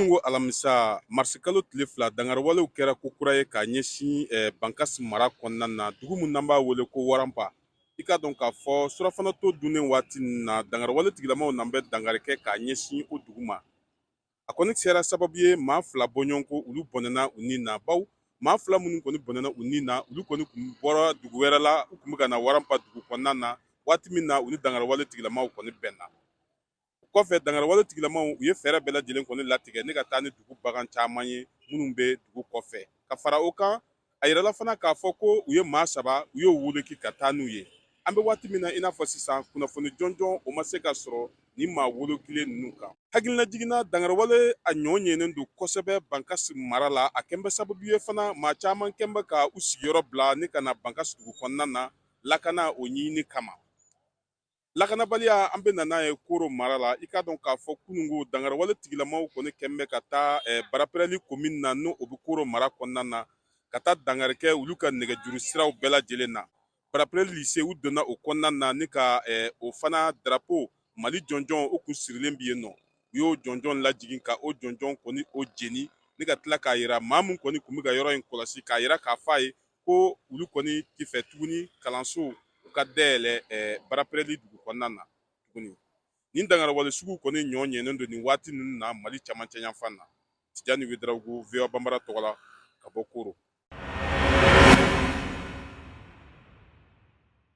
Kunungo alamisa marsikalo tile fila dangarwalew kɛra ko kura ye k'a ɲɛsin bankasi mara kɔnɔna na dugu mun n'an b'a wele ko waranpa. I ka dɔn k'a fɔ surafanato dunnen waati na dangarwale tigilamaw nan bɛ dangari kɛ k'a ɲɛsin o dugu ma. A kɔni kɛra sababu ye maa fila bɔɲɔgɔnko olu bɔnɛna u ni na baw maa fila minnu kɔni bɔnɛna u ni na olu kɔni kun bɔra dugu wɛrɛ la u kun bɛ ka na waranpa dugu kɔnɔna na waati min na u ni dangarwale tigilamaw kɔni bɛnna. Kɔfɛ dangarwale tigilamaw u ye fɛɛrɛ bɛɛ lajɛlen kɔni latigɛ ne ka taa ni dugu bagan caman ye minnu bɛ dugu kɔfɛ ka fara o kan a yirala fana k'a fɔ ko u ye maa saba u y'o wele ki ka taa n'u ye. An bɛ waati min na i n'a fɔ sisan kunnafoni jɔnjɔn o ma se ka sɔrɔ ni maa wolokilen ninnu kan. Hakilina jiginna dangarwale a ɲɔ ɲɛnen don kosɛbɛ bankasi mara la a kɛn bɛ sababu ye fana maa caman kɛn bɛ ka u sigiyɔrɔ bila ni ka na bankasi dugu kɔnɔna na lakana o ɲinini kama. Lakanabaliya an bɛ na n'a ye Koro mara la i ka dɔn k'a fɔ kunungo dangarwale tigilamaw kɔni kɛn bɛ ka taa barapɛrɛli commune na n'o bɛ Koro mara kɔnɔna na ka taa dangari kɛ olu ka nɛgɛjuru siraw bɛɛ lajɛlen na. Barapɛrɛli lycée u donna o kɔnɔna na ni ka o fana drapeau Mali jɔnjɔn o kun sirilen bɛ yen nɔ. U y'o jɔnjɔn lajigin ka o jɔnjɔn kɔni o jeni ni ka tila k'a yira maa mun kɔni kun bɛ ka yɔrɔ in kɔlɔsi k'a yira k'a fɔ a ye ko olu kɔni tɛ fɛ tuguni kalanso u ka dayɛlɛ barapɛrɛli dugu kɔnɔna na tuguni. Nin dangarwale sugu kɔni ɲɔ ɲɛnen don nin waati ninnu na Mali camancɛ yanfan na. Tijani Wederawogo VOA Banbara tɔgɔ la ka bɔ Koro.